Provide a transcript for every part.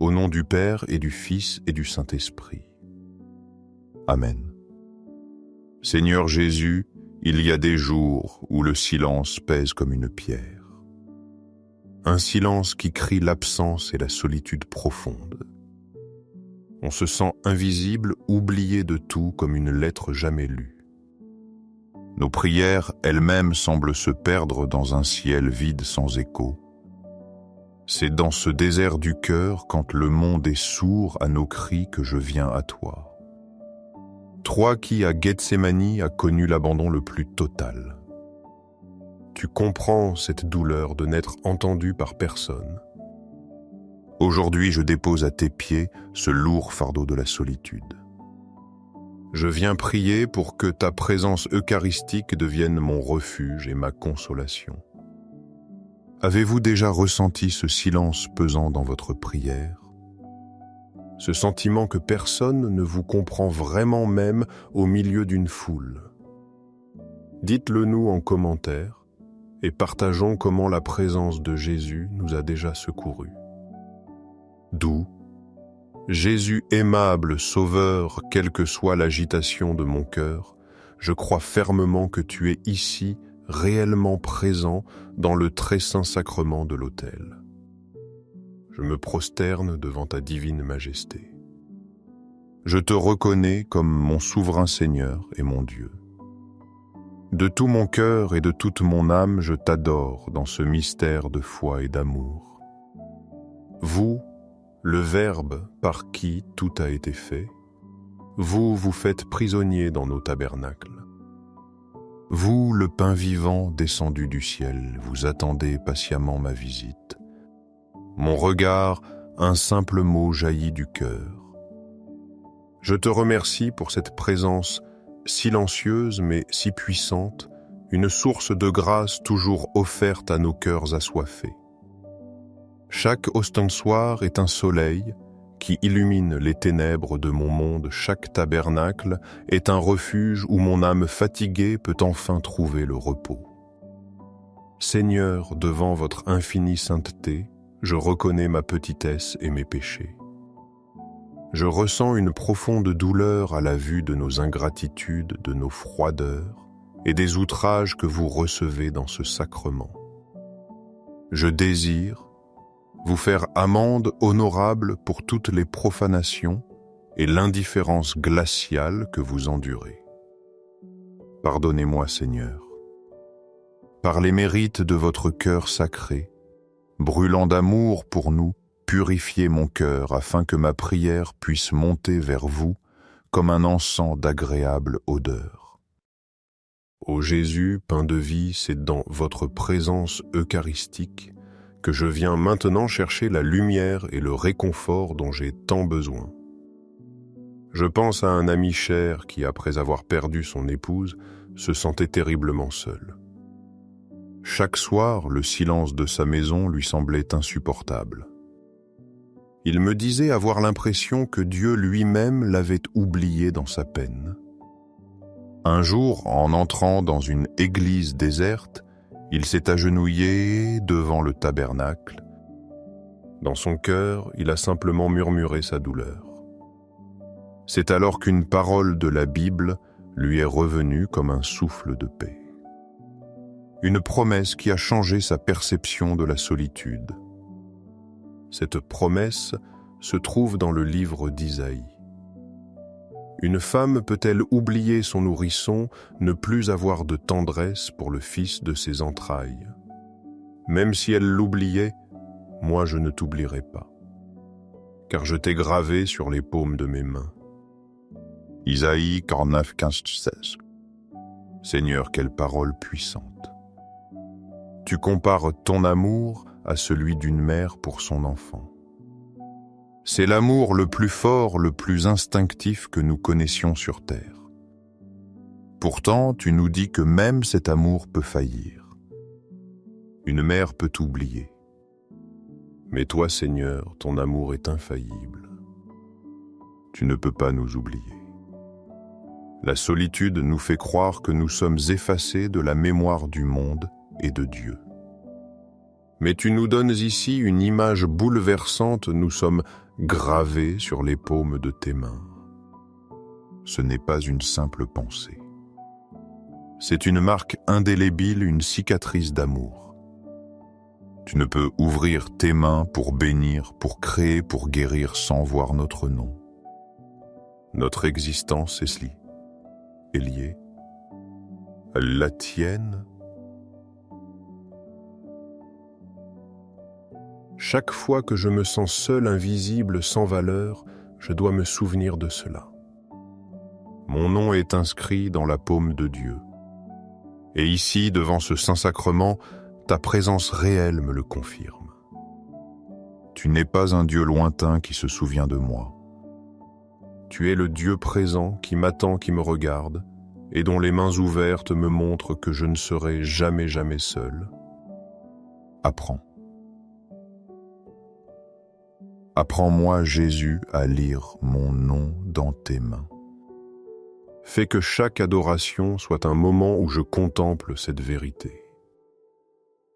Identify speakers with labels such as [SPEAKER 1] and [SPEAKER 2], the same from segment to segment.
[SPEAKER 1] au nom du Père et du Fils et du Saint-Esprit. Amen. Seigneur Jésus, il y a des jours où le silence pèse comme une pierre. Un silence qui crie l'absence et la solitude profonde. On se sent invisible, oublié de tout comme une lettre jamais lue. Nos prières elles-mêmes semblent se perdre dans un ciel vide sans écho. C'est dans ce désert du cœur, quand le monde est sourd à nos cris, que je viens à toi. Toi qui, à Gethsémani, as connu l'abandon le plus total. Tu comprends cette douleur de n'être entendu par personne. Aujourd'hui, je dépose à tes pieds ce lourd fardeau de la solitude. Je viens prier pour que ta présence eucharistique devienne mon refuge et ma consolation. Avez-vous déjà ressenti ce silence pesant dans votre prière? Ce sentiment que personne ne vous comprend vraiment, même au milieu d'une foule. Dites-le nous en commentaire et partageons comment la présence de Jésus nous a déjà secourus. Doux, Jésus aimable, sauveur, quelle que soit l'agitation de mon cœur, je crois fermement que tu es ici, réellement présent dans le très saint sacrement de l'autel. Je me prosterne devant ta divine majesté. Je te reconnais comme mon souverain Seigneur et mon Dieu. De tout mon cœur et de toute mon âme, je t'adore dans ce mystère de foi et d'amour. Vous, le Verbe par qui tout a été fait, vous vous faites prisonnier dans nos tabernacles. Vous, le pain vivant descendu du ciel, vous attendez patiemment ma visite. Mon regard, un simple mot jaillit du cœur. Je te remercie pour cette présence silencieuse mais si puissante, une source de grâce toujours offerte à nos cœurs assoiffés. Chaque ostensoir est un soleil qui illumine les ténèbres de mon monde. Chaque tabernacle est un refuge où mon âme fatiguée peut enfin trouver le repos. Seigneur, devant votre infinie sainteté, je reconnais ma petitesse et mes péchés. Je ressens une profonde douleur à la vue de nos ingratitudes, de nos froideurs et des outrages que vous recevez dans ce sacrement. Je désire vous faire amende honorable pour toutes les profanations et l'indifférence glaciale que vous endurez. Pardonnez-moi, Seigneur. Par les mérites de votre cœur sacré, brûlant d'amour pour nous, purifiez mon cœur afin que ma prière puisse monter vers vous comme un encens d'agréable odeur. Ô Jésus, pain de vie, c'est dans votre présence eucharistique que je viens maintenant chercher la lumière et le réconfort dont j'ai tant besoin. Je pense à un ami cher qui, après avoir perdu son épouse, se sentait terriblement seul. Chaque soir, le silence de sa maison lui semblait insupportable. Il me disait avoir l'impression que Dieu lui-même l'avait oublié dans sa peine. Un jour, en entrant dans une église déserte, il s'est agenouillé devant le tabernacle. Dans son cœur, il a simplement murmuré sa douleur. C'est alors qu'une parole de la Bible lui est revenue comme un souffle de paix. Une promesse qui a changé sa perception de la solitude. Cette promesse se trouve dans le livre d'Isaïe. Une femme peut-elle oublier son nourrisson, ne plus avoir de tendresse pour le fils de ses entrailles? Même si elle l'oubliait, moi je ne t'oublierai pas, car je t'ai gravé sur les paumes de mes mains. Isaïe 49, 15, 16. Seigneur, quelle parole puissante! Tu compares ton amour à celui d'une mère pour son enfant. C'est l'amour le plus fort, le plus instinctif que nous connaissions sur terre. Pourtant, tu nous dis que même cet amour peut faillir. Une mère peut t'oublier. Mais toi, Seigneur, ton amour est infaillible. Tu ne peux pas nous oublier. La solitude nous fait croire que nous sommes effacés de la mémoire du monde et de Dieu. Mais tu nous donnes ici une image bouleversante, nous sommes gravés sur les paumes de tes mains. Ce n'est pas une simple pensée. C'est une marque indélébile, une cicatrice d'amour. Tu ne peux ouvrir tes mains pour bénir, pour créer, pour guérir sans voir notre nom. Notre existence est liée. La tienne. Chaque fois que je me sens seul, invisible, sans valeur, je dois me souvenir de cela. Mon nom est inscrit dans la paume de Dieu. Et ici, devant ce Saint-Sacrement, ta présence réelle me le confirme. Tu n'es pas un Dieu lointain qui se souvient de moi. Tu es le Dieu présent qui m'attend, qui me regarde, et dont les mains ouvertes me montrent que je ne serai jamais seul. Apprends. Apprends-moi, Jésus, à lire mon nom dans tes mains. Fais que chaque adoration soit un moment où je contemple cette vérité.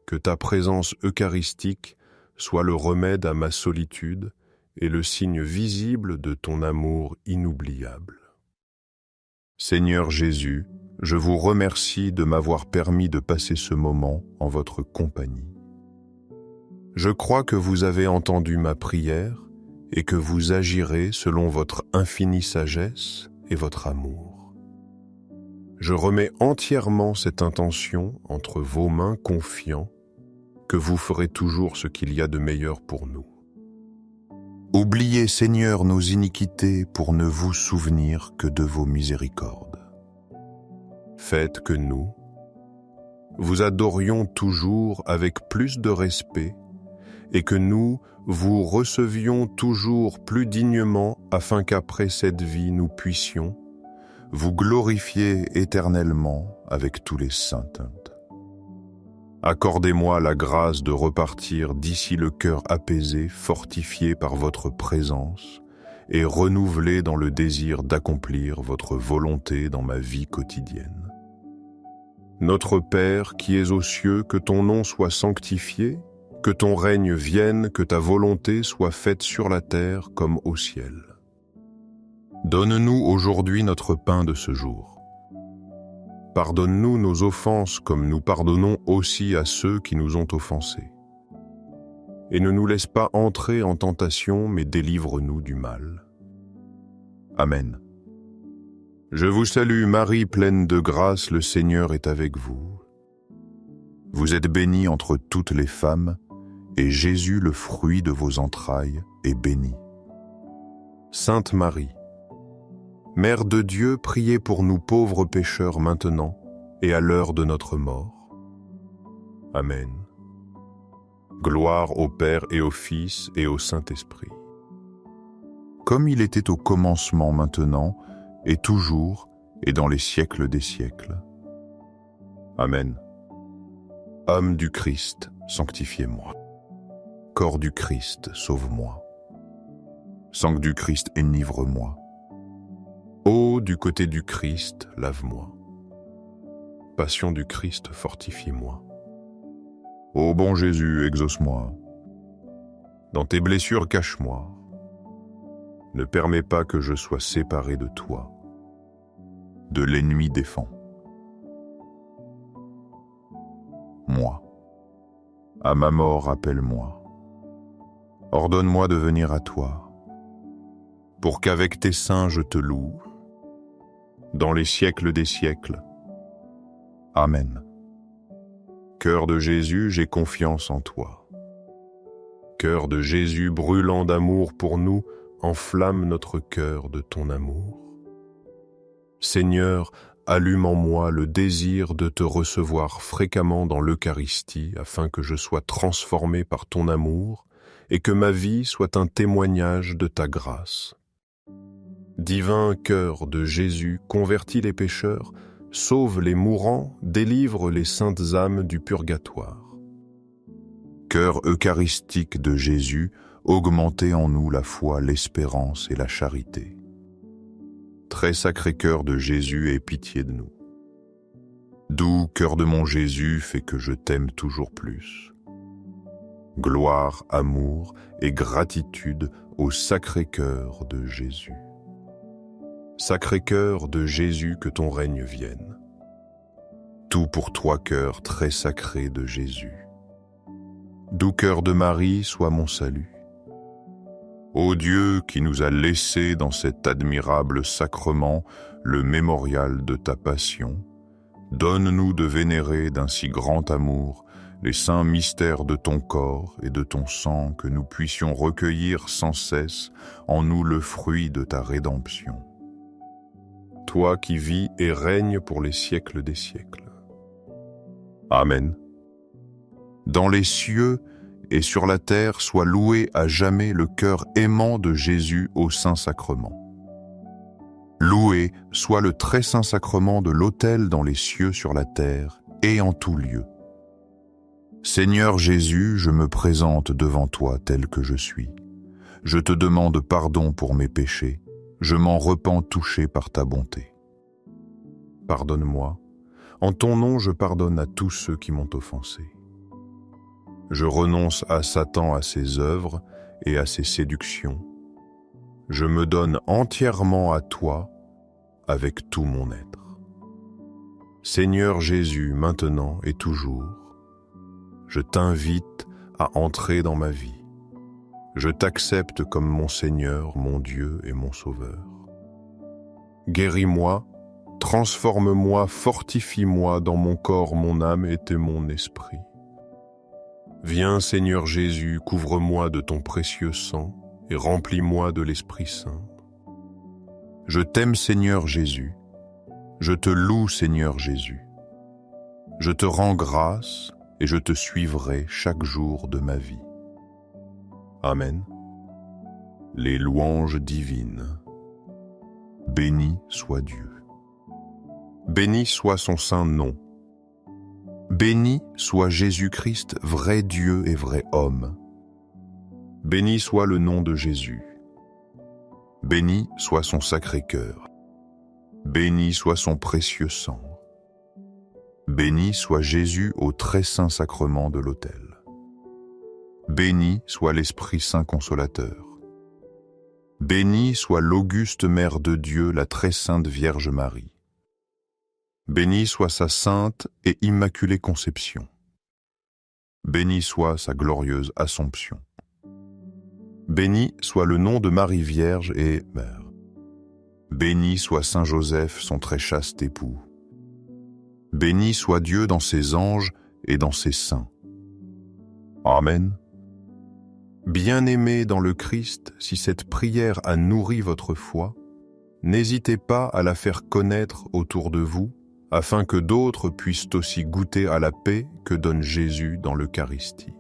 [SPEAKER 1] Que ta présence eucharistique soit le remède à ma solitude et le signe visible de ton amour inoubliable. Seigneur Jésus, je vous remercie de m'avoir permis de passer ce moment en votre compagnie. Je crois que vous avez entendu ma prière et que vous agirez selon votre infinie sagesse et votre amour. Je remets entièrement cette intention entre vos mains, confiant que vous ferez toujours ce qu'il y a de meilleur pour nous. Oubliez, Seigneur, nos iniquités pour ne vous souvenir que de vos miséricordes. Faites que nous vous adorions toujours avec plus de respect et que nous vous recevions toujours plus dignement afin qu'après cette vie nous puissions vous glorifier éternellement avec tous les saints. Accordez-moi la grâce de repartir d'ici le cœur apaisé, fortifié par votre présence et renouvelé dans le désir d'accomplir votre volonté dans ma vie quotidienne. Notre Père qui es aux cieux, que ton nom soit sanctifié, que ton règne vienne, que ta volonté soit faite sur la terre comme au ciel. Donne-nous aujourd'hui notre pain de ce jour. Pardonne-nous nos offenses comme nous pardonnons aussi à ceux qui nous ont offensés. Et ne nous laisse pas entrer en tentation, mais délivre-nous du mal. Amen. Je vous salue Marie, pleine de grâce, le Seigneur est avec vous. Vous êtes bénie entre toutes les femmes, et Jésus, le fruit de vos entrailles, est béni. Sainte Marie, Mère de Dieu, priez pour nous pauvres pécheurs maintenant et à l'heure de notre mort. Amen. Gloire au Père et au Fils et au Saint-Esprit. Comme il était au commencement, maintenant, et toujours, et dans les siècles des siècles. Amen. Âme du Christ, sanctifiez-moi. Corps du Christ, sauve-moi. Sang du Christ, enivre-moi. Eau du côté du Christ, lave-moi. Passion du Christ, fortifie-moi. Ô bon Jésus, exauce-moi. Dans tes blessures, cache-moi. Ne permets pas que je sois séparé de toi. De l'ennemi défends. Moi. À ma mort, appelle-moi. Ordonne-moi de venir à toi, pour qu'avec tes saints je te loue, dans les siècles des siècles. Amen. Cœur de Jésus, j'ai confiance en toi. Cœur de Jésus, brûlant d'amour pour nous, enflamme notre cœur de ton amour. Seigneur, allume en moi le désir de te recevoir fréquemment dans l'Eucharistie, afin que je sois transformé par ton amour et que ma vie soit un témoignage de ta grâce. Divin cœur de Jésus, convertis les pécheurs, sauve les mourants, délivre les saintes âmes du purgatoire. Cœur eucharistique de Jésus, augmentez en nous la foi, l'espérance et la charité. Très sacré cœur de Jésus, aie pitié de nous. Doux cœur de mon Jésus, fais que je t'aime toujours plus. Gloire, amour et gratitude au Sacré-Cœur de Jésus. Sacré-Cœur de Jésus, que ton règne vienne. Tout pour toi, cœur très sacré de Jésus. Doux cœur de Marie, sois mon salut. Ô Dieu qui nous a laissé dans cet admirable sacrement le mémorial de ta passion, donne-nous de vénérer d'un si grand amour les saints mystères de ton corps et de ton sang, que nous puissions recueillir sans cesse en nous le fruit de ta rédemption. Toi qui vis et règnes pour les siècles des siècles. Amen. Dans les cieux et sur la terre soit loué à jamais le cœur aimant de Jésus au Saint-Sacrement. Loué soit le très saint sacrement de l'autel dans les cieux sur la terre et en tout lieu. Seigneur Jésus, je me présente devant toi tel que je suis. Je te demande pardon pour mes péchés. Je m'en repens touché par ta bonté. Pardonne-moi. En ton nom, je pardonne à tous ceux qui m'ont offensé. Je renonce à Satan, à ses œuvres et à ses séductions. Je me donne entièrement à toi avec tout mon être. Seigneur Jésus, maintenant et toujours, je t'invite à entrer dans ma vie. Je t'accepte comme mon Seigneur, mon Dieu et mon Sauveur. Guéris-moi, transforme-moi, fortifie-moi dans mon corps, mon âme et mon esprit. Viens, Seigneur Jésus, couvre-moi de ton précieux sang et remplis-moi de l'Esprit Saint. Je t'aime, Seigneur Jésus. Je te loue, Seigneur Jésus. Je te rends grâce et je te suivrai chaque jour de ma vie. Amen. Les louanges divines. Béni soit Dieu. Béni soit son saint nom. Béni soit Jésus-Christ, vrai Dieu et vrai homme. Béni soit le nom de Jésus. Béni soit son sacré cœur. Béni soit son précieux sang. Béni soit Jésus au très saint sacrement de l'autel. Béni soit l'Esprit Saint consolateur. Béni soit l'auguste Mère de Dieu, la très sainte Vierge Marie. Béni soit sa sainte et immaculée conception. Béni soit sa glorieuse Assomption. Béni soit le nom de Marie Vierge et Mère. Béni soit Saint Joseph, son très chaste époux. Béni soit Dieu dans ses anges et dans ses saints. Amen. Bien-aimés dans le Christ, si cette prière a nourri votre foi, n'hésitez pas à la faire connaître autour de vous, afin que d'autres puissent aussi goûter à la paix que donne Jésus dans l'Eucharistie.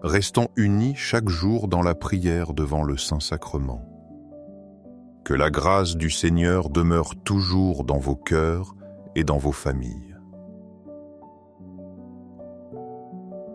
[SPEAKER 1] Restons unis chaque jour dans la prière devant le Saint-Sacrement. Que la grâce du Seigneur demeure toujours dans vos cœurs et dans vos familles.